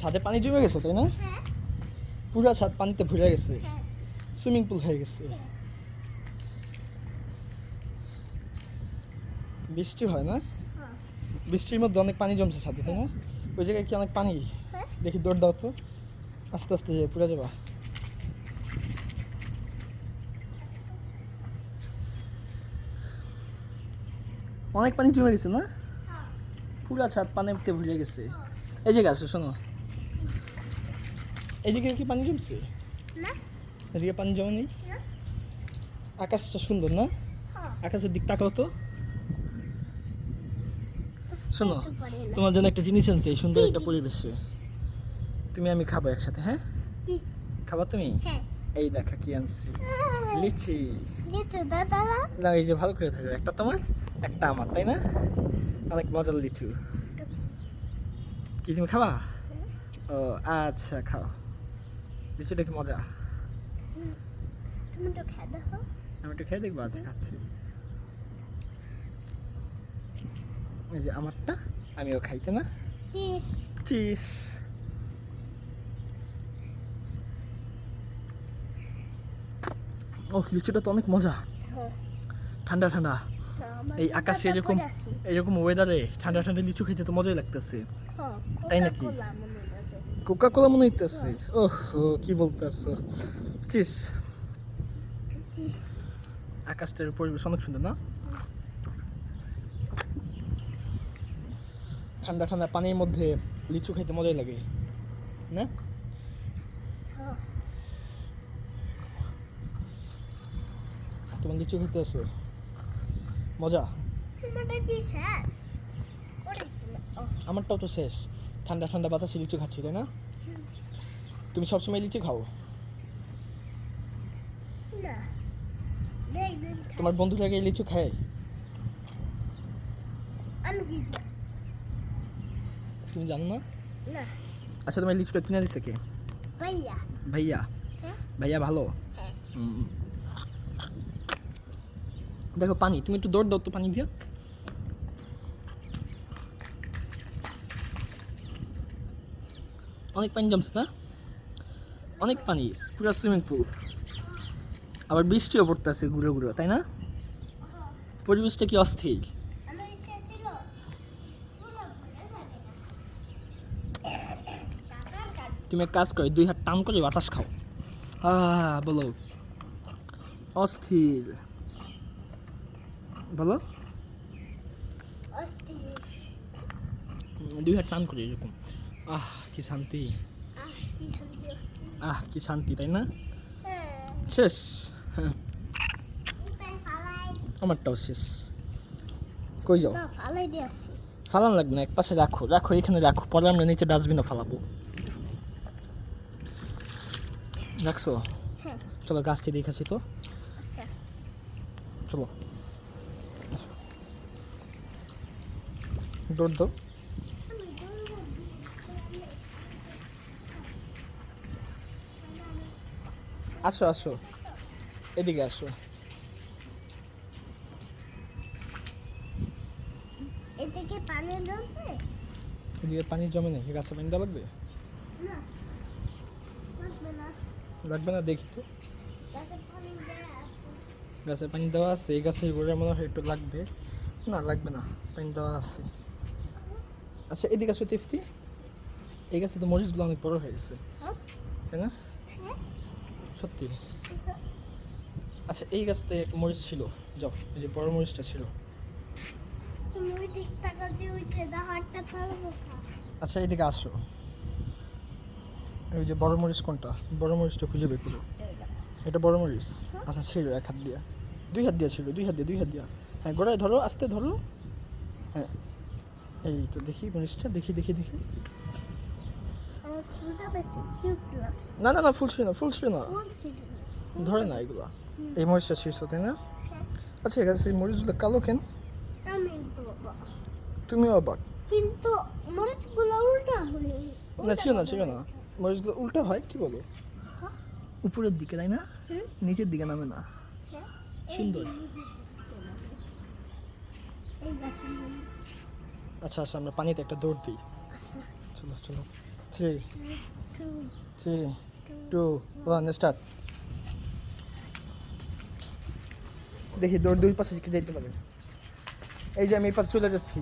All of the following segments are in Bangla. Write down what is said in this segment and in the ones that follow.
ছাদে পানি জমে গেছে তাই না? পুরো ছাদ পানিতে ভরে গেছে, সুইমিং পুল হয়ে গেছে। বৃষ্টি হয় না? বৃষ্টির মধ্যে অনেক পানি জমছে ছাদে তাই না? ওই জায়গায় কি অনেক পানি? দেখি দৌড় দাও তো, আস্তে আস্তে পুরো যাবা। অনেক পানি জমে গেছে না? পুরা ছাদ পানিতে ভরে গেছে। এই জায়গায় আসো, শোনো, এদিকে কি পানি জমছে? এদিকে পানি জমা নেই। আকাশটা সুন্দর না? আকাশের দিক তাকাও তো। শোনো, তোমার জন্য একটা জিনিস আনছি এই সুন্দর একটা পরিবেশে। তুমি আমি খাবো একসাথে, হ্যাঁ? খাবা তুমি? এই দেখা কি আনছি, লিচি। না, এই যে ভালো করে থাকবে, একটা তোমার একটা আমার, তাই না? অনেক মজার লিচু। কি তুমি খাবা? ও আচ্ছা, খাও। লিচুটা কি মজা? আমি একটু খেয়ে দেখবো। আচ্ছা, খাচ্ছি। এই যে আমারটা, আমিও খাইতে না। চিস। ও, লিচুটা তো অনেক মজা, ঠান্ডা ঠান্ডা। এই আকাশে এরকম ওয়েদারে ঠান্ডা ঠান্ডা লিচু খেতে তো মজাই লাগতেছে, তাই নাকি? কোকা কোলা মনে হইতেছে। ওহ, কি বলতেছো? চিস। আকাশটার পরিবেশ অনেক সুন্দর না? ঠান্ডা ঠান্ডা পানির মধ্যে লিচু খাইতে মজাই লাগে না? তোমার লিচু খেতে আছে মজা? আমারটাও তো শেষ। ঠান্ডা ঠান্ডা বাতাসে লিচু খাচ্ছি, তাই না? তুমি সবসময় লিচু খাও? তোমার বন্ধুরা কি লিচু খায়? তুমি জানো না? আচ্ছা, তোমার লিচুটা কিনে দিছে কে? ভাইয়া। ভাইয়া ভালো? দেখো পানি, তুমি একটু দৌড় দাও তো পানি দিয়া। অনেক পানি জমছে না? অনেক পানি, পুরো সুইমিং পুল। আবার বৃষ্টিও পড়তেছে ঘুরে ঘুরে, তাই না? পরিবেশটা কি অস্থির। তুমি এক কাজ করো, 2 হাত টান করে বাতাস খাও। বলো। অস্থির। বলো। 2 হাত টান করে এরকম। কি শান্তি। কি শান্তি, তাই না? শেষ। আমারটাও শেষ। কই যাও? ফালান লাগবে না, এক পাশে রাখো রাখো, এখানে রাখো, পরে আমরা নিচে ডাস্টবিনে ফালাবো। রাখছো? চলো গাছটি দেখাচ্ছি তো। চলো, দৌড় দাও। আসো আসো, এদিকে আসো। এদিকে পানি জমে নাকি? গাছে পানি দেওয়া লাগবে? লাগবে না, দেখি তো। গাছে পানি দেওয়া আছে, এই গাছের গোড়ায় মনে হয় একটু লাগবে। না, লাগবে না, পানি দেওয়া আছে। আচ্ছা, এদিকে আসো তিফতি। এই গাছে তো মরিচগুলো অনেক বড় হয়ে গেছে, তাই না? সত্যি। আচ্ছা, এই গাছতে একটা মরিচ ছিল, যাও, এই যে বড় মরিচটা ছিল। আচ্ছা, এদিকে আসো। ওই যে বড় মরিচ কোনটা? বড় মরিচটা খুঁজে বের করো। এটা বড় মরিচ। আচ্ছা, ছিল 1 হাত দিয়া, 2 হাত দিয়া ছিল, 2 হাত দিয়া, 2 হাত দিয়া। হ্যাঁ, গোড়ায় ধরো, আস্তে ধরো। হ্যাঁ, এই তো, দেখি মরিচটা, দেখি দেখি দেখি। না না না, ফুল ছিল না, ফুল ছিল না, ধরে না এগুলা। এই মরিচটা ছিল, তাই না? আচ্ছা, এই গাছের মরিচগুলো কালো কেন? তুমিও অবাক? কিন্তু মরিচগুলো উল্টা হলে না, ছিল না, ছিল না। মরিচগুলো উল্টা হয়, কি বলো? উপরের দিকে, তাই না? নিচের দিকে নামে না। সুন্দর। আচ্ছা আচ্ছা, আমরা পানিতে একটা দৌড় দিই। চলো চলো। 3 2 3 2 1 স্টার্ট। দেখি দৌড় দুই পাশে কি যাইতে পারে। এই যে আমি এই পাশে চলে যাচ্ছি।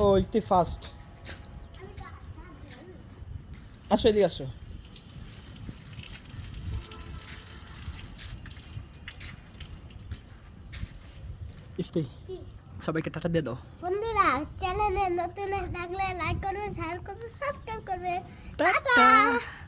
ও একটু ফাস্ট। আসো এদিকে আসো। ইফতি সবাইকে টাটা দিয়ে দাও। বন্ধুরা চ্যানেলে নতুন থাকলে লাইক করবে, শেয়ার করবে, সাবস্ক্রাইব করবে। টাটা। টাটা।